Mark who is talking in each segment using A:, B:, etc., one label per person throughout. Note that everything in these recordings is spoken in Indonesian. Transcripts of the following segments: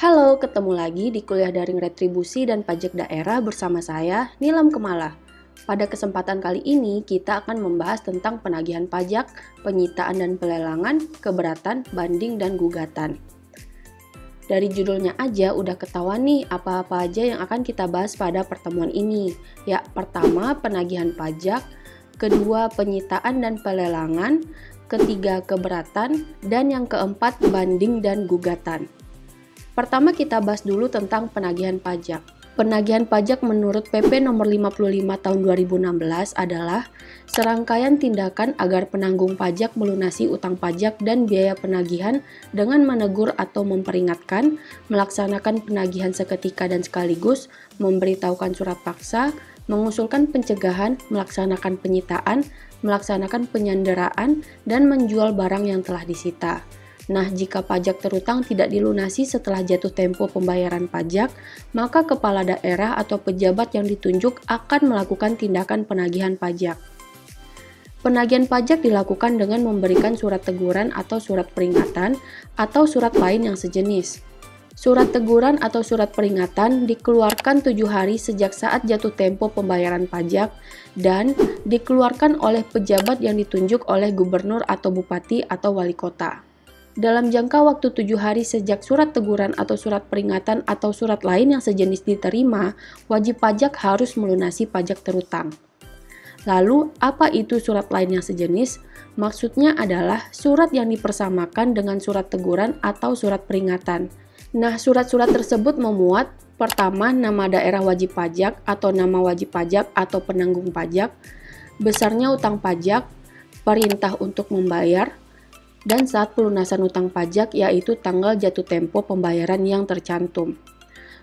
A: Halo, ketemu lagi di kuliah daring retribusi dan pajak daerah bersama saya, Nilam Kemala. Pada kesempatan kali ini, kita akan membahas tentang penagihan pajak, penyitaan dan pelelangan, keberatan, banding, dan gugatan. Dari judulnya aja udah ketahuan nih apa-apa aja yang akan kita bahas pada pertemuan ini. Ya, pertama penagihan pajak, kedua penyitaan dan pelelangan, ketiga keberatan, dan yang keempat banding dan gugatan. Pertama kita bahas dulu tentang penagihan pajak. Penagihan pajak menurut PP nomor 55 tahun 2016 adalah serangkaian tindakan agar penanggung pajak melunasi utang pajak dan biaya penagihan dengan menegur atau memperingatkan, melaksanakan penagihan seketika dan sekaligus, memberitahukan surat paksa, mengusulkan pencegahan, melaksanakan penyitaan, melaksanakan penyanderaan, dan menjual barang yang telah disita. Nah, jika pajak terutang tidak dilunasi setelah jatuh tempo pembayaran pajak, maka kepala daerah atau pejabat yang ditunjuk akan melakukan tindakan penagihan pajak. Penagihan pajak dilakukan dengan memberikan surat teguran atau surat peringatan atau surat lain yang sejenis. Surat teguran atau surat peringatan dikeluarkan 7 hari sejak saat jatuh tempo pembayaran pajak dan dikeluarkan oleh pejabat yang ditunjuk oleh gubernur atau bupati atau wali kota. Dalam jangka waktu 7 hari sejak surat teguran atau surat peringatan atau surat lain yang sejenis diterima, wajib pajak harus melunasi pajak terutang. Lalu, apa itu surat lain yang sejenis? Maksudnya adalah surat yang dipersamakan dengan surat teguran atau surat peringatan. Nah, surat-surat tersebut memuat pertama nama daerah wajib pajak atau nama wajib pajak atau penanggung pajak, besarnya utang pajak, perintah untuk membayar, dan saat pelunasan utang pajak yaitu tanggal jatuh tempo pembayaran yang tercantum.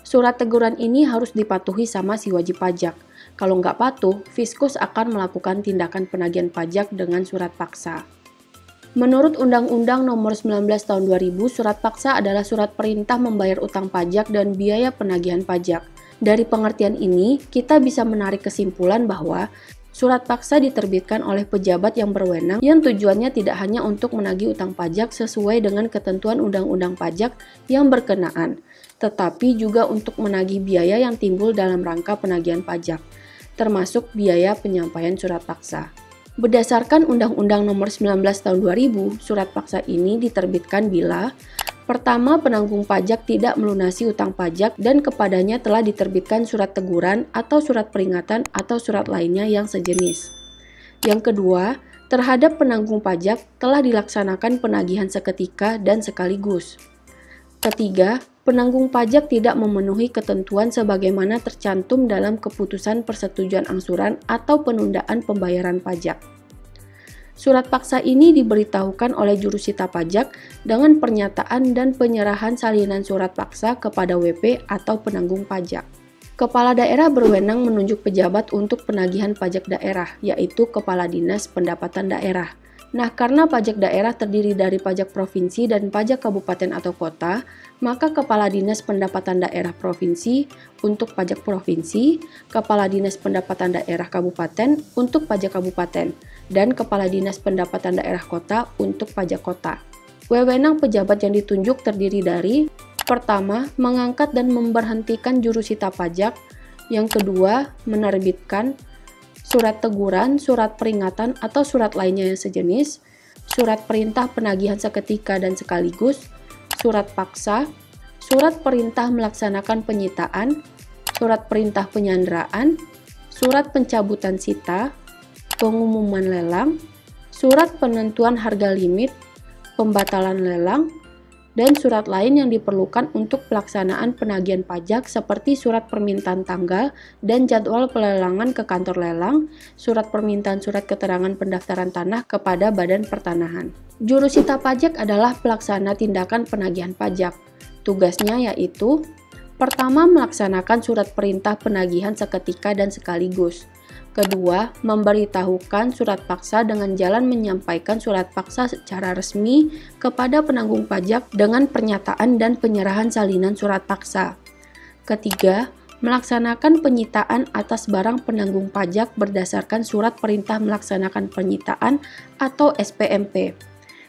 A: Surat teguran ini harus dipatuhi sama si wajib pajak. Kalau nggak patuh, Fiskus akan melakukan tindakan penagihan pajak dengan surat paksa. Menurut Undang-Undang Nomor 19 Tahun 2000, surat paksa adalah surat perintah membayar utang pajak dan biaya penagihan pajak. Dari pengertian ini, kita bisa menarik kesimpulan bahwa surat paksa diterbitkan oleh pejabat yang berwenang yang tujuannya tidak hanya untuk menagih utang pajak sesuai dengan ketentuan undang-undang pajak yang berkenaan, tetapi juga untuk menagih biaya yang timbul dalam rangka penagihan pajak, termasuk biaya penyampaian surat paksa. Berdasarkan Undang-Undang Nomor 19 Tahun 2000, surat paksa ini diterbitkan bila pertama, penanggung pajak tidak melunasi utang pajak dan kepadanya telah diterbitkan surat teguran atau surat peringatan atau surat lainnya yang sejenis. Yang kedua, terhadap penanggung pajak telah dilaksanakan penagihan seketika dan sekaligus. Ketiga, penanggung pajak tidak memenuhi ketentuan sebagaimana tercantum dalam keputusan persetujuan angsuran atau penundaan pembayaran pajak. Surat paksa ini diberitahukan oleh jurusita pajak dengan pernyataan dan penyerahan salinan surat paksa kepada WP atau penanggung pajak. Kepala daerah berwenang menunjuk pejabat untuk penagihan pajak daerah, yaitu Kepala Dinas Pendapatan Daerah. Nah, karena pajak daerah terdiri dari pajak provinsi dan pajak kabupaten atau kota, maka Kepala Dinas Pendapatan Daerah Provinsi untuk pajak provinsi, Kepala Dinas Pendapatan Daerah Kabupaten untuk pajak kabupaten, dan Kepala Dinas Pendapatan Daerah Kota untuk pajak kota. Wewenang pejabat yang ditunjuk terdiri dari: pertama, mengangkat dan memberhentikan jurusita pajak, yang kedua, menerbitkan surat teguran, surat peringatan atau surat lainnya yang sejenis, surat perintah penagihan seketika dan sekaligus, surat paksa, surat perintah melaksanakan penyitaan, surat perintah penyanderaan, surat pencabutan sita, pengumuman lelang, surat penentuan harga limit, pembatalan lelang, dan surat lain yang diperlukan untuk pelaksanaan penagihan pajak seperti surat permintaan tanggal dan jadwal pelelangan ke kantor lelang, surat permintaan surat keterangan pendaftaran tanah kepada Badan Pertanahan. Jurusita pajak adalah pelaksana tindakan penagihan pajak. Tugasnya yaitu: pertama, melaksanakan surat perintah penagihan seketika dan sekaligus. Kedua, memberitahukan surat paksa dengan jalan menyampaikan surat paksa secara resmi kepada penanggung pajak dengan pernyataan dan penyerahan salinan surat paksa. Ketiga, melaksanakan penyitaan atas barang penanggung pajak berdasarkan surat perintah melaksanakan penyitaan atau SPMP.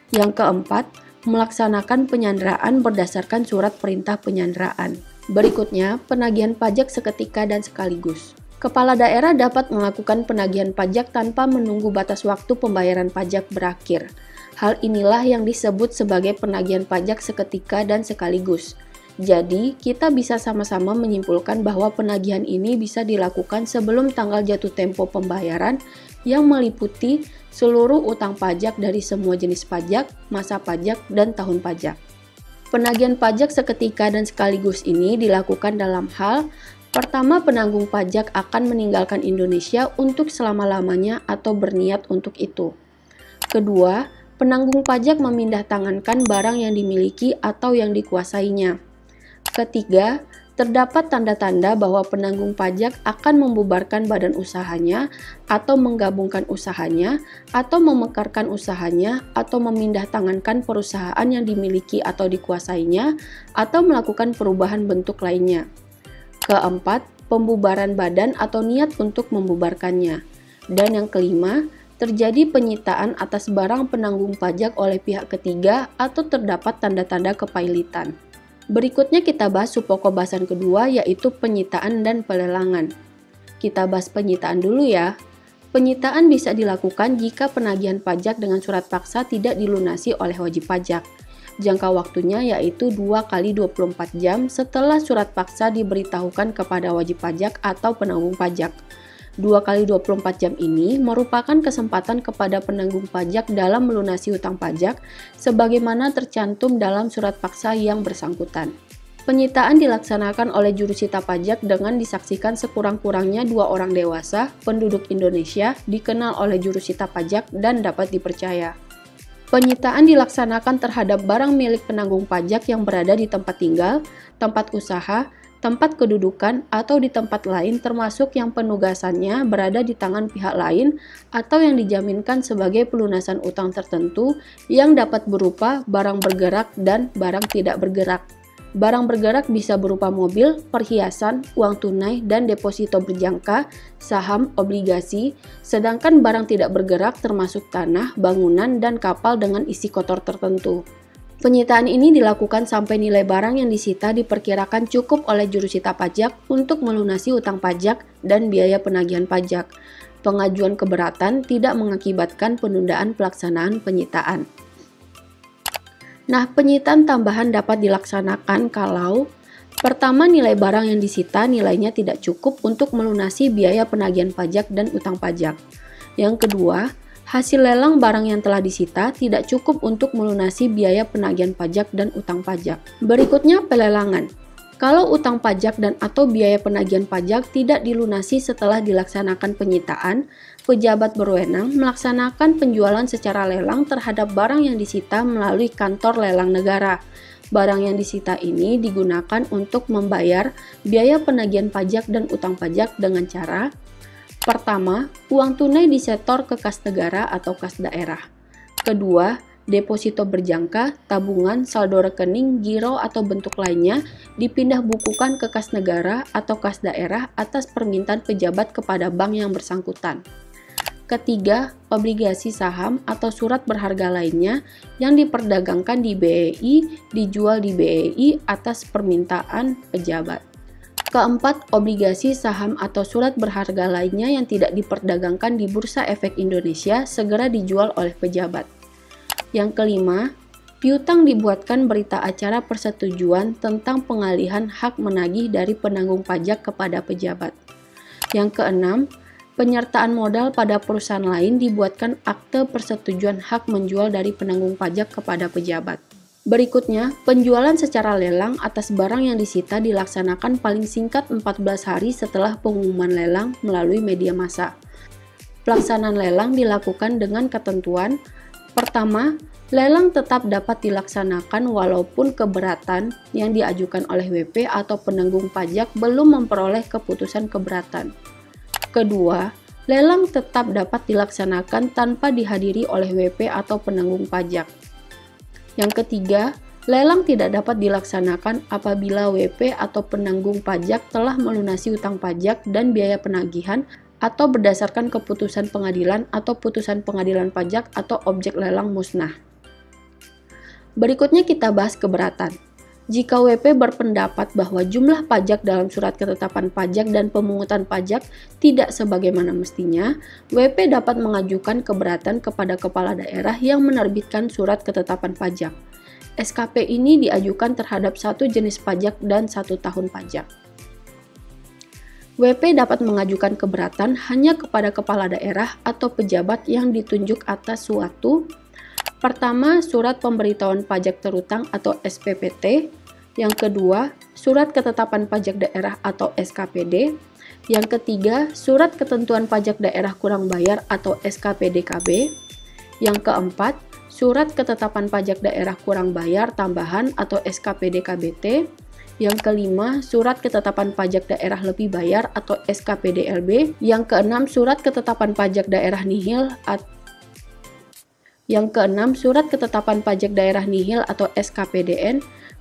A: Yang keempat, melaksanakan penyanderaan berdasarkan surat perintah penyanderaan. Berikutnya, penagihan pajak seketika dan sekaligus. Kepala daerah dapat melakukan penagihan pajak tanpa menunggu batas waktu pembayaran pajak berakhir. Hal inilah yang disebut sebagai penagihan pajak seketika dan sekaligus. Jadi, kita bisa sama-sama menyimpulkan bahwa penagihan ini bisa dilakukan sebelum tanggal jatuh tempo pembayaran yang meliputi seluruh utang pajak dari semua jenis pajak, masa pajak, dan tahun pajak. Penagihan pajak seketika dan sekaligus ini dilakukan dalam hal pertama, penanggung pajak akan meninggalkan Indonesia untuk selama-lamanya atau berniat untuk itu. Kedua, penanggung pajak memindahtangankan barang yang dimiliki atau yang dikuasainya. Ketiga, terdapat tanda-tanda bahwa penanggung pajak akan membubarkan badan usahanya atau menggabungkan usahanya atau memekarkan usahanya atau memindahtangankan perusahaan yang dimiliki atau dikuasainya atau melakukan perubahan bentuk lainnya. Keempat, pembubaran badan atau niat untuk membubarkannya. Dan yang kelima, terjadi penyitaan atas barang penanggung pajak oleh pihak ketiga atau terdapat tanda-tanda kepailitan. Berikutnya kita bahas subpokok bahasan kedua, yaitu penyitaan dan pelelangan. Kita bahas penyitaan dulu ya. Penyitaan bisa dilakukan jika penagihan pajak dengan surat paksa tidak dilunasi oleh wajib pajak. Jangka waktunya yaitu 2 kali 24 jam setelah surat paksa diberitahukan kepada wajib pajak atau penanggung pajak. 2 kali 24 jam ini merupakan kesempatan kepada penanggung pajak dalam melunasi hutang pajak sebagaimana tercantum dalam surat paksa yang bersangkutan. Penyitaan dilaksanakan oleh jurusita pajak dengan disaksikan sekurang-kurangnya 2 orang dewasa penduduk Indonesia dikenal oleh jurusita pajak dan dapat dipercaya. Penyitaan dilaksanakan terhadap barang milik penanggung pajak yang berada di tempat tinggal, tempat usaha, tempat kedudukan, atau di tempat lain termasuk yang penugasannya berada di tangan pihak lain atau yang dijaminkan sebagai pelunasan utang tertentu yang dapat berupa barang bergerak dan barang tidak bergerak. Barang bergerak bisa berupa mobil, perhiasan, uang tunai, dan deposito berjangka, saham, obligasi, sedangkan barang tidak bergerak termasuk tanah, bangunan, dan kapal dengan isi kotor tertentu. Penyitaan ini dilakukan sampai nilai barang yang disita diperkirakan cukup oleh jurusita pajak untuk melunasi utang pajak dan biaya penagihan pajak. Pengajuan keberatan tidak mengakibatkan penundaan pelaksanaan penyitaan. Nah, penyitaan tambahan dapat dilaksanakan kalau pertama, nilai barang yang disita nilainya tidak cukup untuk melunasi biaya penagihan pajak dan utang pajak. Yang kedua, hasil lelang barang yang telah disita tidak cukup untuk melunasi biaya penagihan pajak dan utang pajak. Berikutnya, pelelangan. Kalau utang pajak dan atau biaya penagihan pajak tidak dilunasi setelah dilaksanakan penyitaan, pejabat berwenang melaksanakan penjualan secara lelang terhadap barang yang disita melalui kantor lelang negara. Barang yang disita ini digunakan untuk membayar biaya penagihan pajak dan utang pajak dengan cara: pertama, uang tunai disetor ke kas negara atau kas daerah. Kedua, deposito berjangka, tabungan, saldo rekening, giro atau bentuk lainnya dipindah bukukan ke kas negara atau kas daerah atas permintaan pejabat kepada bank yang bersangkutan. Ketiga, obligasi saham atau surat berharga lainnya yang diperdagangkan di BEI dijual di BEI atas permintaan pejabat. Keempat, obligasi saham atau surat berharga lainnya yang tidak diperdagangkan di Bursa Efek Indonesia segera dijual oleh pejabat. Yang kelima, piutang dibuatkan berita acara persetujuan tentang pengalihan hak menagih dari penanggung pajak kepada pejabat. Yang keenam, penyertaan modal pada perusahaan lain dibuatkan akte persetujuan hak menjual dari penanggung pajak kepada pejabat. Berikutnya, penjualan secara lelang atas barang yang disita dilaksanakan paling singkat 14 hari setelah pengumuman lelang melalui media massa. Pelaksanaan lelang dilakukan dengan ketentuan: pertama, lelang tetap dapat dilaksanakan walaupun keberatan yang diajukan oleh WP atau penanggung pajak belum memperoleh keputusan keberatan. Kedua, lelang tetap dapat dilaksanakan tanpa dihadiri oleh WP atau penanggung pajak. Yang ketiga, lelang tidak dapat dilaksanakan apabila WP atau penanggung pajak telah melunasi utang pajak dan biaya penagihan atau berdasarkan keputusan pengadilan atau putusan pengadilan pajak atau objek lelang musnah. Berikutnya kita bahas keberatan. Jika WP berpendapat bahwa jumlah pajak dalam surat ketetapan pajak dan pemungutan pajak tidak sebagaimana mestinya, WP dapat mengajukan keberatan kepada kepala daerah yang menerbitkan surat ketetapan pajak. SKP ini diajukan terhadap satu jenis pajak dan 1 tahun pajak. WP dapat mengajukan keberatan hanya kepada kepala daerah atau pejabat yang ditunjuk atas suatu: pertama, surat pemberitahuan pajak terutang atau SPPT. Yang kedua, surat ketetapan pajak daerah atau SKPD. Yang ketiga, surat ketentuan pajak daerah kurang bayar atau SKPDKB. Yang keempat, surat ketetapan pajak daerah kurang bayar tambahan atau SKPDKBT. Yang kelima, surat ketetapan pajak daerah lebih bayar atau SKPDLB. Yang keenam, surat ketetapan pajak daerah nihil atau SKPDN.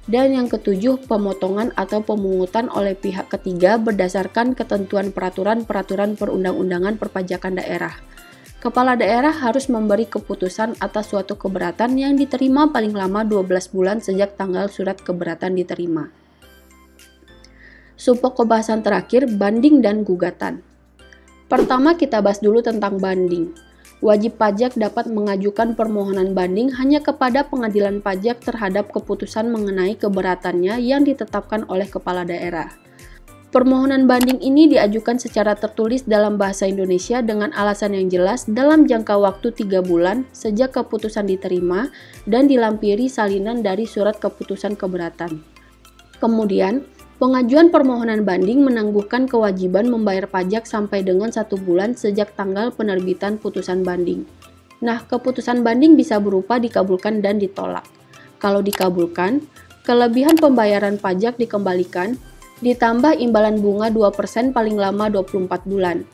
A: Dan yang ketujuh, pemotongan atau pemungutan oleh pihak ketiga berdasarkan ketentuan peraturan perundang-undangan perpajakan daerah. Kepala daerah harus memberi keputusan atas suatu keberatan yang diterima paling lama 12 bulan sejak tanggal surat keberatan diterima. Subpokok bahasan terakhir, banding dan gugatan. Pertama, kita bahas dulu tentang banding. Wajib pajak dapat mengajukan permohonan banding hanya kepada pengadilan pajak terhadap keputusan mengenai keberatannya yang ditetapkan oleh kepala daerah. Permohonan banding ini diajukan secara tertulis dalam bahasa Indonesia dengan alasan yang jelas dalam jangka waktu 3 bulan sejak keputusan diterima dan dilampiri salinan dari surat keputusan keberatan. Kemudian, pengajuan permohonan banding menangguhkan kewajiban membayar pajak sampai dengan 1 bulan sejak tanggal penerbitan putusan banding. Nah, keputusan banding bisa berupa dikabulkan dan ditolak. Kalau dikabulkan, kelebihan pembayaran pajak dikembalikan, ditambah imbalan bunga 2% paling lama 24 bulan.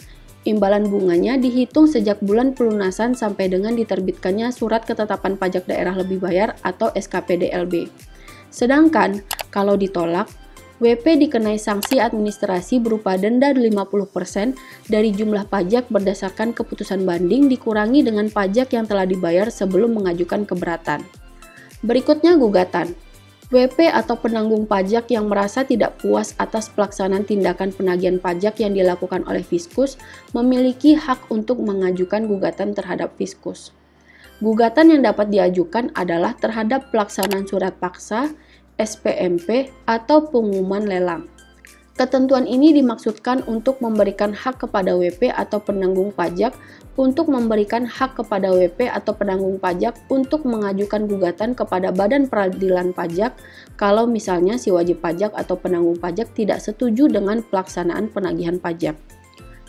A: Imbalan bunganya dihitung sejak bulan pelunasan sampai dengan diterbitkannya surat ketetapan pajak daerah lebih bayar atau SKPDLB. Sedangkan, kalau ditolak, WP dikenai sanksi administrasi berupa denda 50% dari jumlah pajak berdasarkan keputusan banding dikurangi dengan pajak yang telah dibayar sebelum mengajukan keberatan. Berikutnya gugatan. WP atau penanggung pajak yang merasa tidak puas atas pelaksanaan tindakan penagihan pajak yang dilakukan oleh Fiskus memiliki hak untuk mengajukan gugatan terhadap Fiskus. Gugatan yang dapat diajukan adalah terhadap pelaksanaan surat paksa, SPMP, atau pengumuman lelang. Ketentuan ini dimaksudkan untuk memberikan hak kepada WP atau penanggung pajak untuk mengajukan gugatan kepada Badan Peradilan Pajak kalau misalnya si wajib pajak atau penanggung pajak tidak setuju dengan pelaksanaan penagihan pajak.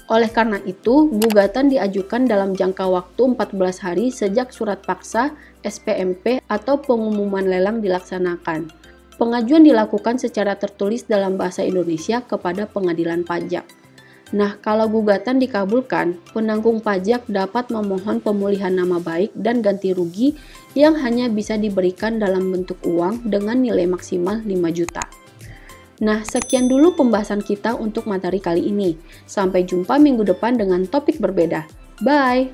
A: Oleh karena itu, gugatan diajukan dalam jangka waktu 14 hari sejak surat paksa, SPMP, atau pengumuman lelang dilaksanakan. Pengajuan dilakukan secara tertulis dalam bahasa Indonesia kepada pengadilan pajak. Nah, kalau gugatan dikabulkan, penanggung pajak dapat memohon pemulihan nama baik dan ganti rugi yang hanya bisa diberikan dalam bentuk uang dengan nilai maksimal 5 juta. Nah, sekian dulu pembahasan kita untuk materi kali ini. Sampai jumpa minggu depan dengan topik berbeda. Bye!